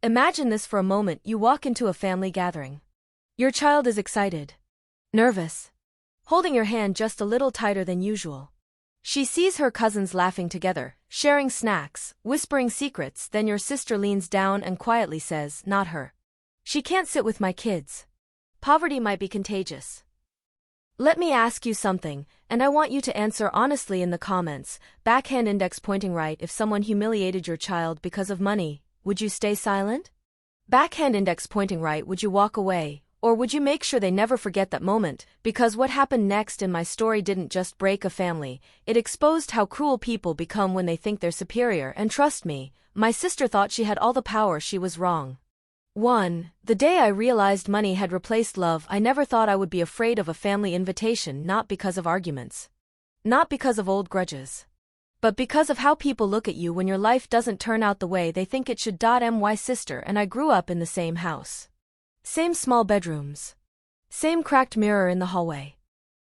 Imagine this for a moment. You walk into a family gathering. Your child is excited, nervous, holding your hand just a little tighter than usual. She sees her cousins laughing together, sharing snacks, whispering secrets. Then your sister leans down and quietly says, "Not her. She can't sit with my kids." Poverty might be contagious. Let me ask you something, and I want you to answer honestly in the comments. Backhand index pointing right. If someone humiliated your child because of money, would you stay silent? Backhand index pointing right. Would you walk away, or would you make sure they never forget that moment? Because what happened next in my story didn't just break a family, it exposed how cruel people become when they think they're superior. And trust me, my sister thought she had all the power. She was wrong. 1. The day I realized money had replaced love, I never thought I would be afraid of a family invitation, not because of arguments, not because of old grudges, but because of how people look at you when your life doesn't turn out the way they think it should. My sister and I grew up in the same house. Same small bedrooms. Same cracked mirror in the hallway.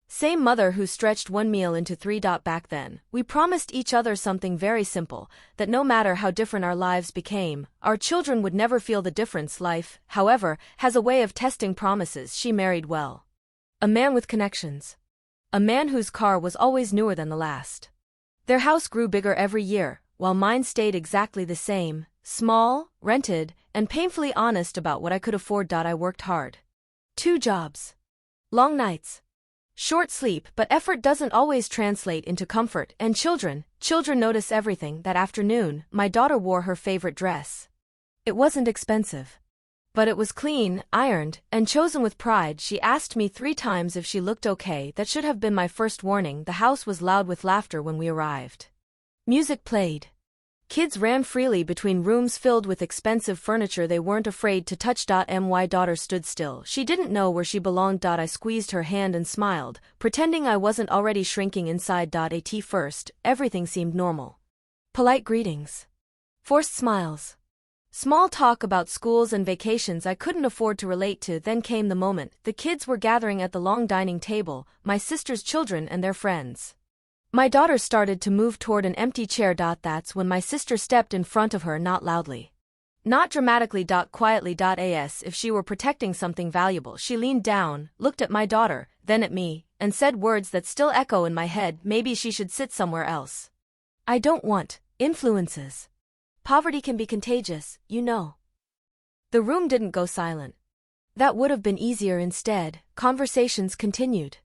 Same mother who stretched one meal into 3. Back then, we promised each other something very simple, that no matter how different our lives became, our children would never feel the difference. Life, however, has a way of testing promises. She married well. A man with connections. A man whose car was always newer than the last. Their house grew bigger every year, while mine stayed exactly the same, small, rented, and painfully honest about what I could afford. I worked hard. 2 jobs. Long nights. Short sleep, but effort doesn't always translate into comfort. And children notice everything. That afternoon, my daughter wore her favorite dress. It wasn't expensive, but it was clean, ironed, and chosen with pride. She asked me 3 times if she looked okay. That should have been my first warning. The house was loud with laughter when we arrived. Music played. Kids ran freely between rooms filled with expensive furniture they weren't afraid to touch. My daughter stood still. She didn't know where she belonged. I squeezed her hand and smiled, pretending I wasn't already shrinking inside. At first, everything seemed normal. Polite greetings. Forced smiles. Small talk about schools and vacations I couldn't afford to relate to. Then came the moment. The kids were gathering at the long dining table, my sister's children and their friends. My daughter started to move toward an empty chair. That's when my sister stepped in front of her, not loudly, not dramatically, quietly. As if she were protecting something valuable, she leaned down, looked at my daughter, then at me, and said words that still echo in my head. Maybe she should sit somewhere else. I don't want influences. Poverty can be contagious, you know. The room didn't go silent. That would have been easier. Instead, conversations continued.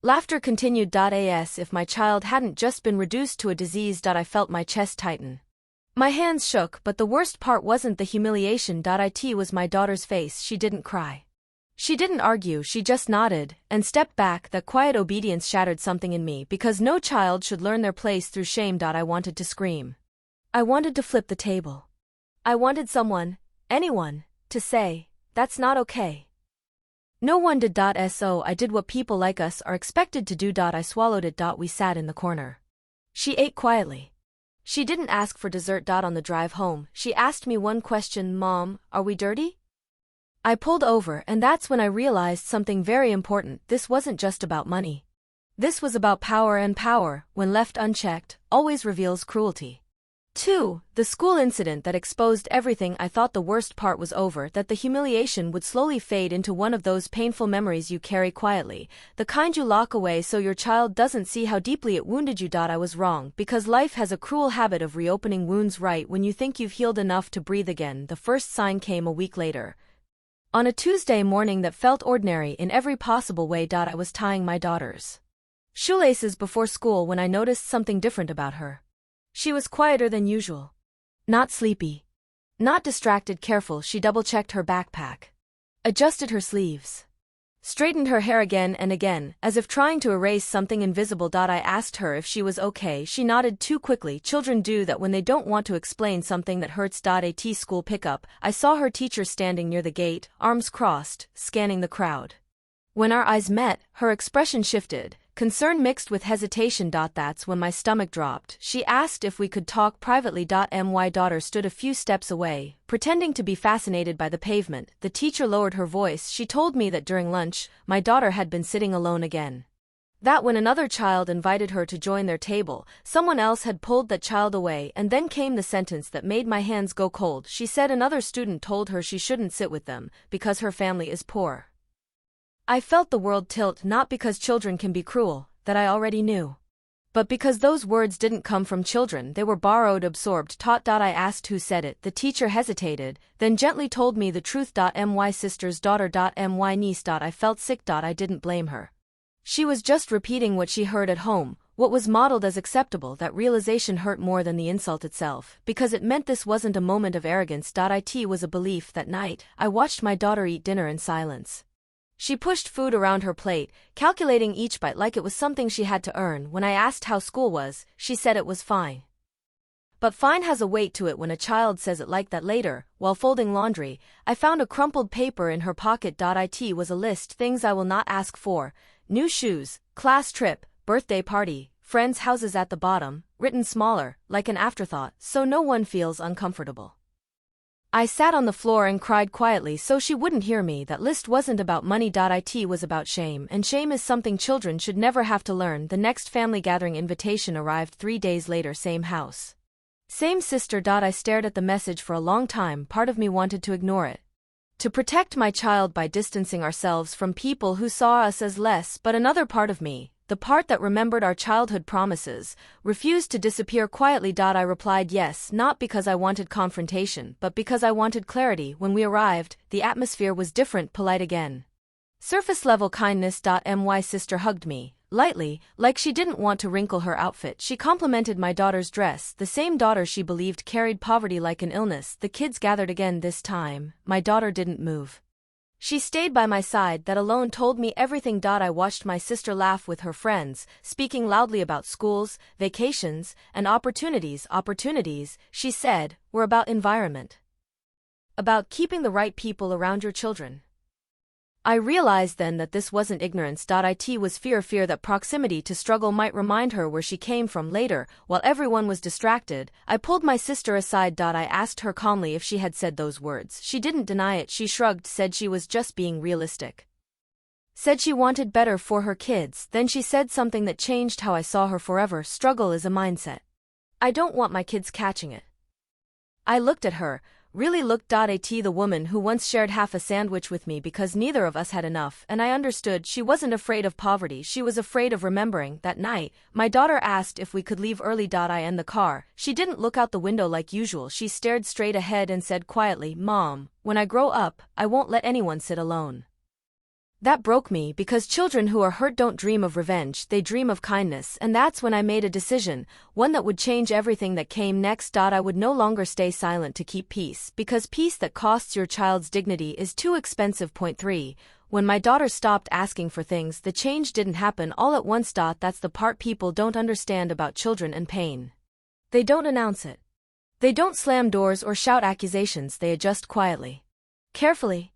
Laughter continued. As if my child hadn't just been reduced to a disease. I felt my chest tighten. My hands shook, but the worst part wasn't the humiliation. It was my daughter's face. She didn't cry. She didn't argue. She just nodded and stepped back. That quiet obedience shattered something in me, because no child should learn their place through shame. I wanted to scream. I wanted to flip the table. I wanted someone, anyone, to say, "That's not okay." No one did. So I did what people like us are expected to do. I swallowed it. We sat in the corner. She ate quietly. She didn't ask for dessert. On the drive home, she asked me one question: "Mom, are we dirty?" I pulled over, and that's when I realized something very important. This wasn't just about money. This was about power, and power, when left unchecked, always reveals cruelty. 2. The school incident that exposed everything. I thought the worst part was over, that the humiliation would slowly fade into one of those painful memories you carry quietly, the kind you lock away so your child doesn't see how deeply it wounded you. I was wrong, because life has a cruel habit of reopening wounds right when you think you've healed enough to breathe again. The first sign came a week later. On a Tuesday morning that felt ordinary in every possible way. I was tying my daughter's shoelaces before school when I noticed something different about her. She was quieter than usual. Not sleepy. Not distracted. Careful. She double-checked her backpack. Adjusted her sleeves. Straightened her hair again and again, as if trying to erase something invisible. I asked her if she was okay. She nodded too quickly. Children do that when they don't want to explain something that hurts. At school pickup, I saw her teacher standing near the gate, arms crossed, scanning the crowd. When our eyes met, her expression shifted. Concern mixed with hesitation. That's when my stomach dropped. She asked if we could talk privately. My daughter stood a few steps away, pretending to be fascinated by the pavement. The teacher lowered her voice. She told me that during lunch, my daughter had been sitting alone again. That when another child invited her to join their table, someone else had pulled that child away, and then came the sentence that made my hands go cold. She said another student told her she shouldn't sit with them, because her family is poor. I felt the world tilt, not because children can be cruel, that I already knew, but because those words didn't come from children, they were borrowed, absorbed, taught. I asked who said it. The teacher hesitated, then gently told me the truth. My sister's daughter. My niece. I felt sick. I didn't blame her. She was just repeating what she heard at home, what was modeled as acceptable. That realization hurt more than the insult itself, because it meant this wasn't a moment of arrogance. It was a belief. That night, I watched my daughter eat dinner in silence. She pushed food around her plate, calculating each bite like it was something she had to earn. When I asked how school was, she said it was fine. But fine has a weight to it when a child says it like that. Later, while folding laundry, I found a crumpled paper in her pocket. It was a list, things I will not ask for: new shoes, class trip, birthday party, friends' houses. At the bottom, written smaller, like an afterthought, so no one feels uncomfortable. I sat on the floor and cried quietly so she wouldn't hear me. That list wasn't about money. It was about shame, and shame is something children should never have to learn. The next family gathering invitation arrived 3 days later. Same house, same sister. I stared at the message for a long time. Part of me wanted to ignore it, to protect my child by distancing ourselves from people who saw us as less, but another part of me, the part that remembered our childhood promises, refused to disappear quietly. I replied yes, not because I wanted confrontation, but because I wanted clarity. When we arrived, the atmosphere was different. Polite again. Surface-level kindness. My sister hugged me, lightly, like she didn't want to wrinkle her outfit. She complimented my daughter's dress, the same daughter she believed carried poverty like an illness. The kids gathered again. This time, my daughter didn't move. She stayed by my side. That alone told me everything. I watched my sister laugh with her friends, speaking loudly about schools, vacations, and opportunities. Opportunities, she said, were about environment, about keeping the right people around your children. I realized then that this wasn't ignorance. It was fear that proximity to struggle might remind her where she came from. Later, while everyone was distracted, I pulled my sister aside. I asked her calmly if she had said those words. She didn't deny it. She shrugged, said she was just being realistic, said she wanted better for her kids. Then she said something that changed how I saw her forever. Struggle is a mindset. I don't want my kids catching it. I looked at her, really looked. The woman who once shared half a sandwich with me because neither of us had enough, and I understood she wasn't afraid of poverty. She was afraid of remembering. That night, my daughter asked if we could leave early. I in the car. She didn't look out the window like usual. She stared straight ahead and said quietly, "Mom, when I grow up, I won't let anyone sit alone." That broke me, because children who are hurt don't dream of revenge, they dream of kindness. And that's when I made a decision, one that would change everything that came next. I would no longer stay silent to keep peace, because peace that costs your child's dignity is too expensive. Point 3. When my daughter stopped asking for things, the change didn't happen all at once. That's the part people don't understand about children and pain. They don't announce it. They don't slam doors or shout accusations. They adjust quietly, carefully,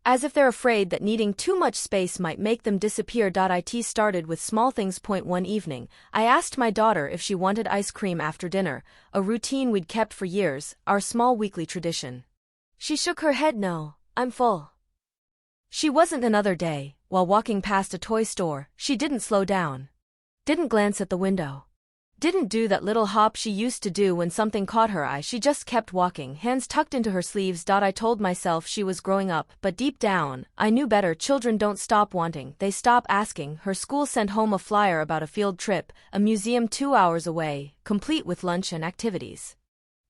as if they're afraid that needing too much space might make them disappear. It started with small things. Point 1 evening, I asked my daughter if she wanted ice cream after dinner, a routine we'd kept for years, our small weekly tradition. She shook her head. No, I'm full. She wasn't. Another day, while walking past a toy store, she didn't slow down, didn't glance at the window, didn't do that little hop she used to do when something caught her eye. She just kept walking, hands tucked into her sleeves. I told myself she was growing up, but deep down, I knew better. Children don't stop wanting, they stop asking. Her school sent home a flyer about a field trip, a museum 2 hours away, complete with lunch and activities.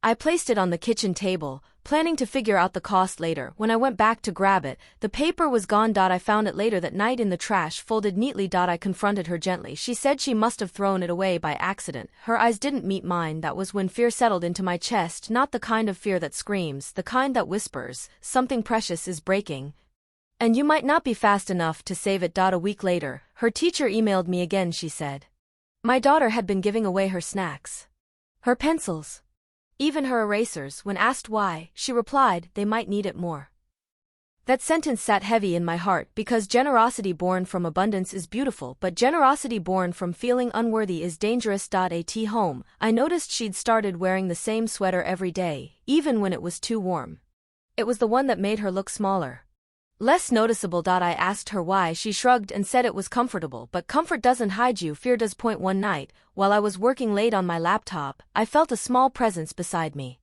I placed it on the kitchen table, planning to figure out the cost later. When I went back to grab it, the paper was gone. I found it later that night in the trash, folded neatly. I confronted her gently. She said she must have thrown it away by accident. Her eyes didn't meet mine. That was when fear settled into my chest, not the kind of fear that screams, the kind that whispers, something precious is breaking, and you might not be fast enough to save it. A week later, her teacher emailed me again. She said my daughter had been giving away her snacks, her pencils, even her erasers. When asked why, she replied, they might need it more. That sentence sat heavy in my heart, because generosity born from abundance is beautiful, but generosity born from feeling unworthy is dangerous. At home, I noticed she'd started wearing the same sweater every day, even when it was too warm. It was the one that made her look smaller. Less noticeable. I asked her why. She shrugged and said it was comfortable, but comfort doesn't hide you, fear does. One night, while I was working late on my laptop, I felt a small presence beside me.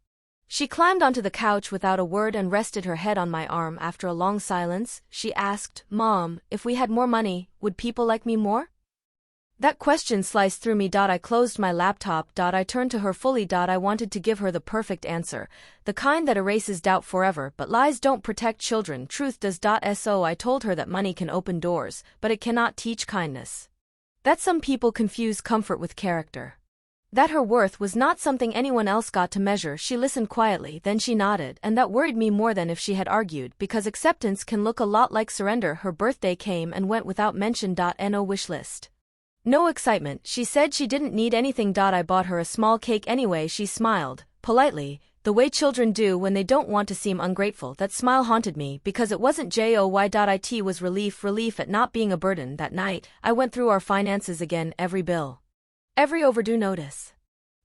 She climbed onto the couch without a word and rested her head on my arm. After a long silence, she asked, "Mom, if we had more money, would people like me more?" That question sliced through me. I closed my laptop. I turned to her fully. I wanted to give her the perfect answer, the kind that erases doubt forever, but lies don't protect children, truth does. So I told her that money can open doors, but it cannot teach kindness. That some people confuse comfort with character. That her worth was not something anyone else got to measure. She listened quietly, then she nodded, and that worried me more than if she had argued, because acceptance can look a lot like surrender. Her birthday came and went without mention. No wish list. No excitement. She said she didn't need anything. I bought her a small cake anyway. She smiled, politely, the way children do when they don't want to seem ungrateful. That smile haunted me, because it wasn't joy. It was relief at not being a burden. That night, I went through our finances again, every bill. Every overdue notice.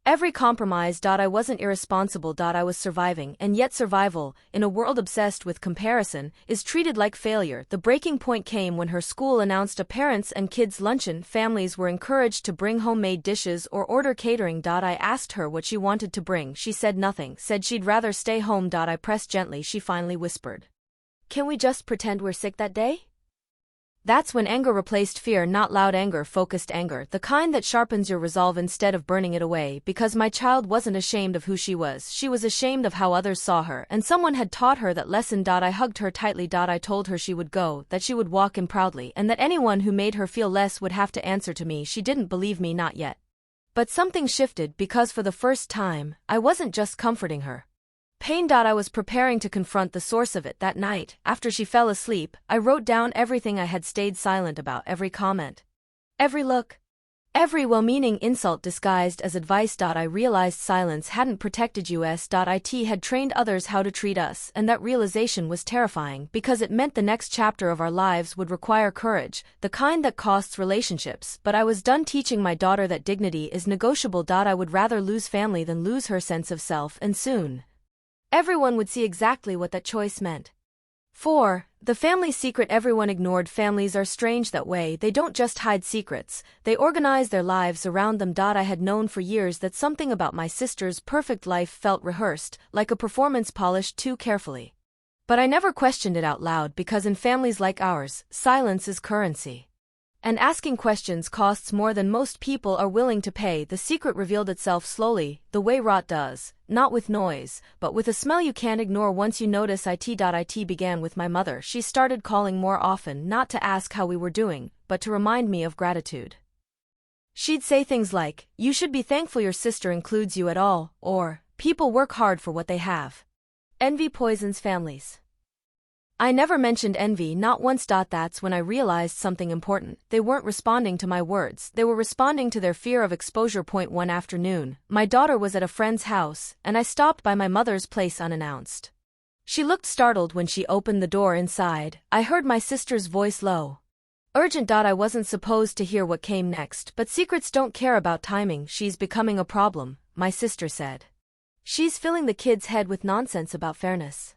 Every compromise. I wasn't irresponsible. I was surviving, and yet survival, in a world obsessed with comparison, is treated like failure. The breaking point came when her school announced a parents' and kids' luncheon. Families were encouraged to bring homemade dishes or order catering. I asked her what she wanted to bring. She said nothing, said she'd rather stay home. I pressed gently. She finally whispered, "Can we just pretend we're sick that day?" That's when anger replaced fear. Not loud anger, focused anger, the kind that sharpens your resolve instead of burning it away. Because my child wasn't ashamed of who she was ashamed of how others saw her, and someone had taught her that lesson. I hugged her tightly. I told her she would go, that she would walk in proudly, and that anyone who made her feel less would have to answer to me. She didn't believe me, not yet. But something shifted, because for the first time, I wasn't just comforting her. Pain. I was preparing to confront the source of it. That night, after she fell asleep, I wrote down everything I had stayed silent about, every comment, every look, every well-meaning insult disguised as advice. I realized silence hadn't protected us. It had trained others how to treat us, and that realization was terrifying, because it meant the next chapter of our lives would require courage, the kind that costs relationships. But I was done teaching my daughter that dignity is negotiable. I would rather lose family than lose her sense of self, and soon everyone would see exactly what that choice meant. 4. The family secret everyone ignored. Families are strange that way. They don't just hide secrets, they organize their lives around them. I had known for years that something about my sister's perfect life felt rehearsed, like a performance polished too carefully. But I never questioned it out loud, because in families like ours, silence is currency. And asking questions costs more than most people are willing to pay. The secret revealed itself slowly, the way rot does, not with noise, but with a smell you can't ignore once you notice it. It began with my mother. She started calling more often, not to ask how we were doing, but to remind me of gratitude. She'd say things like, "You should be thankful your sister includes you at all," or, "People work hard for what they have." Envy poisons families. I never mentioned envy, not once. That's when I realized something important. They weren't responding to my words, they were responding to their fear of exposure. One afternoon, my daughter was at a friend's house, and I stopped by my mother's place unannounced. She looked startled when she opened the door. Inside, I heard my sister's voice, low, urgent. I wasn't supposed to hear what came next, but secrets don't care about timing. "She's becoming a problem," my sister said. "She's filling the kid's head with nonsense about fairness."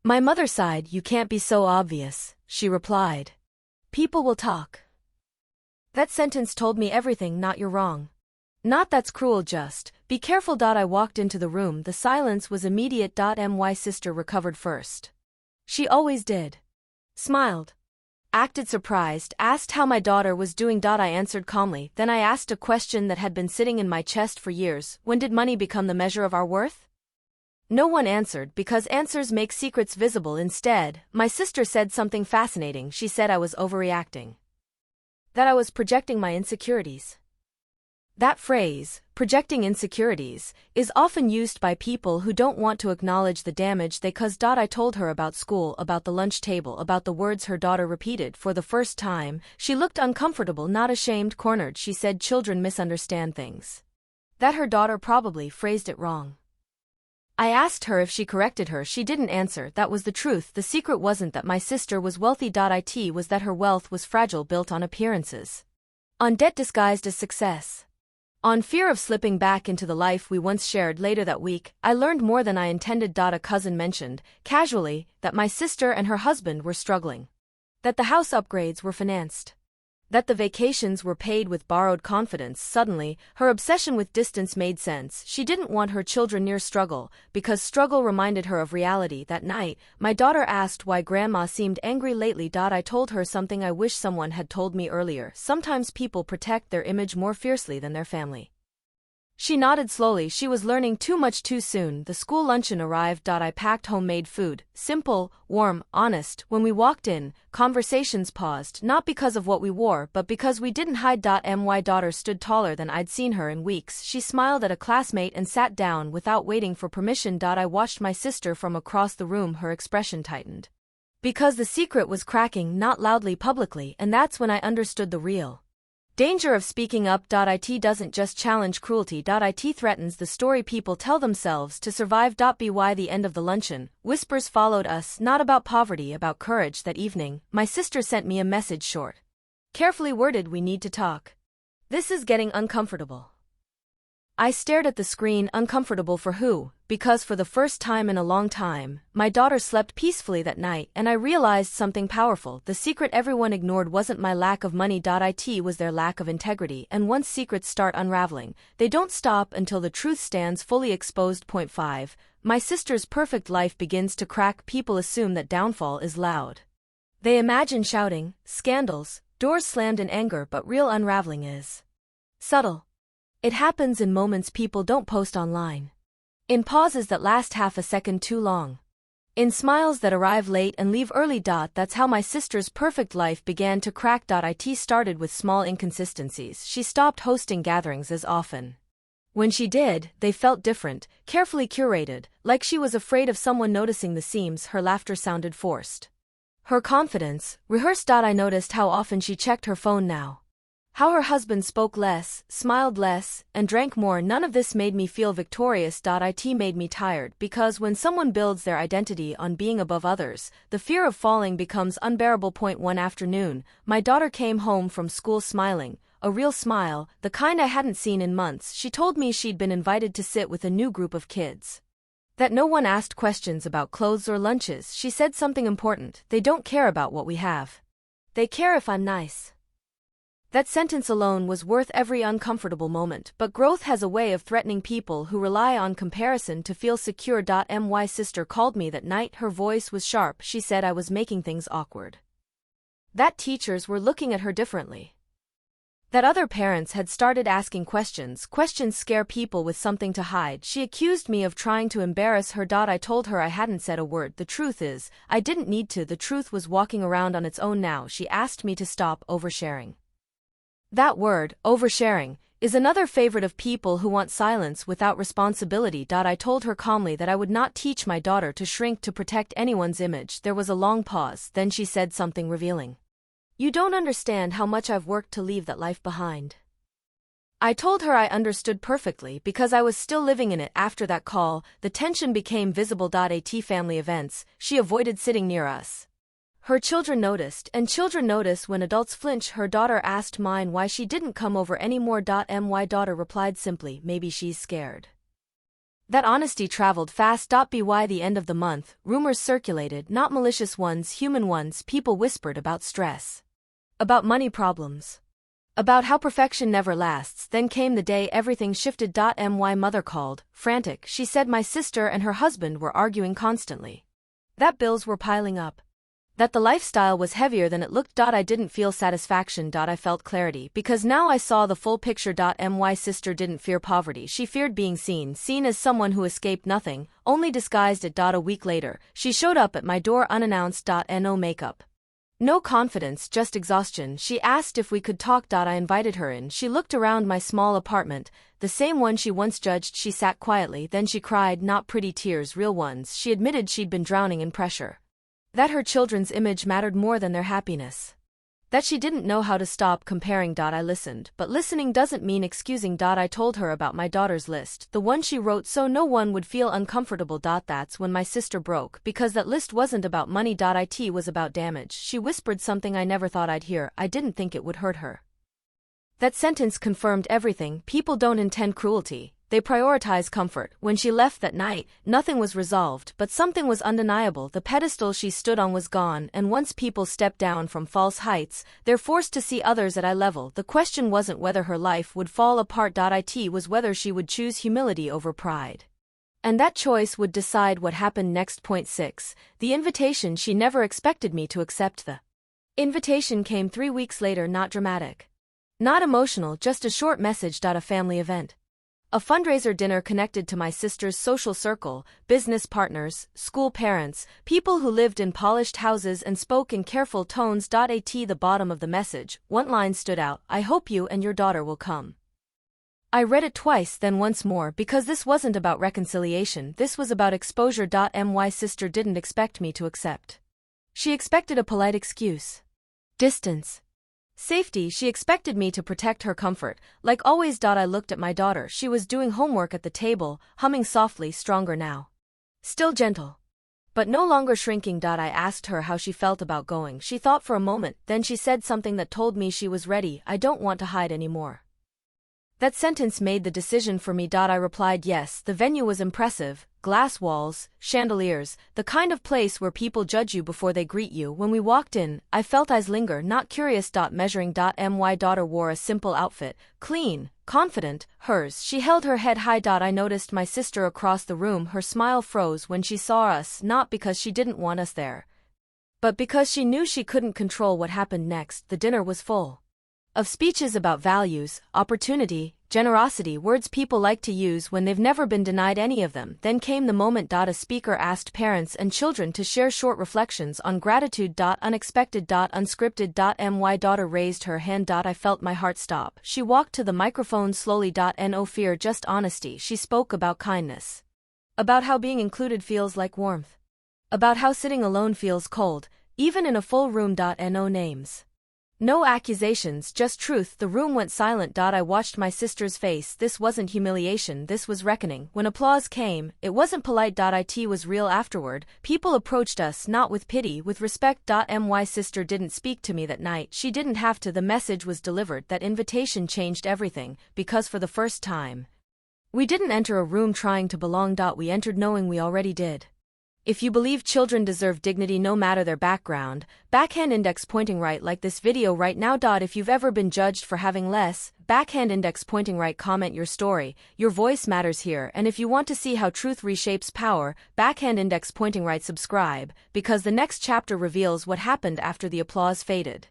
My mother sighed. "You can't be so obvious," she replied. "People will talk." That sentence told me everything. Not "you're wrong." Not "that's cruel," just "be careful." I walked into the room. The silence was immediate. My sister recovered first. She always did. Smiled. Acted surprised, asked how my daughter was doing. I answered calmly. Then I asked a question that had been sitting in my chest for years. When did money become the measure of our worth? No one answered, because answers make secrets visible. Instead, my sister said something fascinating. She said I was overreacting. That I was projecting my insecurities. That phrase, projecting insecurities, is often used by people who don't want to acknowledge the damage they caused. I told her about school, about the lunch table, about the words her daughter repeated for the first time. She looked uncomfortable, not ashamed, cornered. She said children misunderstand things. That her daughter probably phrased it wrong. I asked her if she corrected her. She didn't answer. That was the truth. The secret wasn't that my sister was wealthy. It was that her wealth was fragile, built on appearances. On debt disguised as success. On fear of slipping back into the life we once shared. Later that week, I learned more than I intended. A cousin mentioned, casually, that my sister and her husband were struggling. That the house upgrades were financed. That the vacations were paid with borrowed confidence. Suddenly, her obsession with distance made sense. She didn't want her children near struggle, because struggle reminded her of reality. That night, my daughter asked why Grandma seemed angry lately. I told her something I wish someone had told me earlier. Sometimes people protect their image more fiercely than their family. She nodded slowly. She was learning too much too soon. The school luncheon arrived. I packed homemade food, simple, warm, honest. When we walked in, conversations paused, not because of what we wore, but because we didn't hide. My daughter stood taller than I'd seen her in weeks. She smiled at a classmate and sat down without waiting for permission. I watched my sister from across the room. Her expression tightened. Because the secret was cracking, not loudly, publicly, and that's when I understood the real danger of speaking up. It doesn't just challenge cruelty. It threatens the story people tell themselves to survive. By the end of the luncheon, whispers followed us, not about poverty, about courage. That evening, my sister sent me a message, short, carefully worded: "We need to talk. This is getting uncomfortable." I stared at the screen. Uncomfortable for who? Because for the first time in a long time, my daughter slept peacefully that night, and I realized something powerful. The secret everyone ignored wasn't my lack of money. It was their lack of integrity, and once secrets start unraveling, they don't stop until the truth stands fully exposed. Point 5. My sister's perfect life begins to crack. People assume that downfall is loud. They imagine shouting, scandals, doors slammed in anger, but real unraveling is subtle. It happens in moments people don't post online. In pauses that last half a second too long. In smiles that arrive late and leave early. That's how my sister's perfect life began to crack. It started with small inconsistencies. She stopped hosting gatherings as often. When she did, they felt different, carefully curated, like she was afraid of someone noticing the seams. Her laughter sounded forced. Her confidence, rehearsed. I noticed how often she checked her phone now. How her husband spoke less, smiled less, and drank more. None of this made me feel victorious. It made me tired, because when someone builds their identity on being above others, the fear of falling becomes unbearable. Point 1. Afternoon, my daughter came home from school smiling, a real smile, the kind I hadn't seen in months. She told me she'd been invited to sit with a new group of kids. That no one asked questions about clothes or lunches. She said something important: "They don't care about what we have. They care if I'm nice." That sentence alone was worth every uncomfortable moment. But growth has a way of threatening people who rely on comparison to feel secure. My sister called me that night. Her voice was sharp. She said I was making things awkward. That teachers were looking at her differently. That other parents had started asking questions. Questions scare people with something to hide. She accused me of trying to embarrass her. I told her I hadn't said a word. The truth is, I didn't need to. The truth was walking around on its own now. She asked me to stop oversharing. That word, oversharing, is another favorite of people who want silence without responsibility. I told her calmly that I would not teach my daughter to shrink to protect anyone's image. There was a long pause, then she said something revealing. "You don't understand how much I've worked to leave that life behind." I told her I understood perfectly, because I was still living in it. After that call, the tension became visible. At family events, she avoided sitting near us. Her children noticed, and children notice when adults flinch. Her daughter asked mine why she didn't come over anymore. My daughter replied simply, "Maybe she's scared." That honesty traveled fast. By the end of the month, rumors circulated, not malicious ones, human ones. People whispered about stress, about money problems, about how perfection never lasts. Then came the day everything shifted. My mother called, frantic. She said my sister and her husband were arguing constantly. That bills were piling up. That the lifestyle was heavier than it looked. I didn't feel satisfaction. I felt clarity, because now I saw the full picture. My sister didn't fear poverty. She feared being seen as someone who escaped nothing, only disguised it. A week later, she showed up at my door unannounced. No makeup, no confidence, just exhaustion. She asked if we could talk. I invited her in. She looked around my small apartment, the same one she once judged. She sat quietly, then she cried, not pretty tears, real ones. She admitted she'd been drowning in pressure. That her children's image mattered more than their happiness. That she didn't know how to stop comparing. I listened, but listening doesn't mean excusing. I told her about my daughter's list, the one she wrote so no one would feel uncomfortable. That's when my sister broke, because that list wasn't about money. It was about damage. She whispered something I never thought I'd hear. I didn't think it would hurt her. That sentence confirmed everything. People don't intend cruelty, they prioritize comfort. When she left that night, nothing was resolved, but something was undeniable. The pedestal she stood on was gone, and once people step down from false heights, they're forced to see others at eye level. The question wasn't whether her life would fall apart. It was whether she would choose humility over pride. And that choice would decide what happened next. Point 6. The invitation. She never expected me to accept the invitation. Came 3 weeks later. Not dramatic, not emotional, just a short message. A family event. A fundraiser dinner connected to my sister's social circle, business partners, school parents, people who lived in polished houses and spoke in careful tones. At the bottom of the message, one line stood out: I hope you and your daughter will come. I read it twice, then once more, because this wasn't about reconciliation, this was about exposure. My sister didn't expect me to accept. She expected a polite excuse. Distance. Safety. She expected me to protect her comfort, like always. I looked at my daughter. She was doing homework at the table, humming softly, stronger now. Still gentle, but no longer shrinking. I asked her how she felt about going. She thought for a moment, then she said something that told me she was ready. I don't want to hide anymore. That sentence made the decision for me. I replied yes. The venue was impressive, glass walls, chandeliers, the kind of place where people judge you before they greet you. When we walked in, I felt eyes linger, not curious. Measuring. My daughter wore a simple outfit, clean, confident, hers. She held her head high. I noticed my sister across the room. Her smile froze when she saw us, not because she didn't want us there, but because she knew she couldn't control what happened next. The dinner was full of speeches about values, opportunity, generosity, words people like to use when they've never been denied any of them. Then came the moment. A speaker asked parents and children to share short reflections on gratitude. Unexpected. Unscripted. My daughter raised her hand. I felt my heart stop. She walked to the microphone slowly. No fear, just honesty. She spoke about kindness, about how being included feels like warmth, about how sitting alone feels cold, even in a full room. No names, no accusations, just truth. The room went silent. I watched my sister's face. This wasn't humiliation, this was reckoning. When applause came, it wasn't polite. It was real. Afterward, people approached us not with pity, with respect. My sister didn't speak to me that night. She didn't have to. The message was delivered. That invitation changed everything, because for the first time, we didn't enter a room trying to belong. We entered knowing we already did. If you believe children deserve dignity no matter their background, backhand index pointing right, like this video right now. If you've ever been judged for having less, backhand index pointing right, comment your story. Your voice matters here. And if you want to see how truth reshapes power, backhand index pointing right, subscribe, because the next chapter reveals what happened after the applause faded.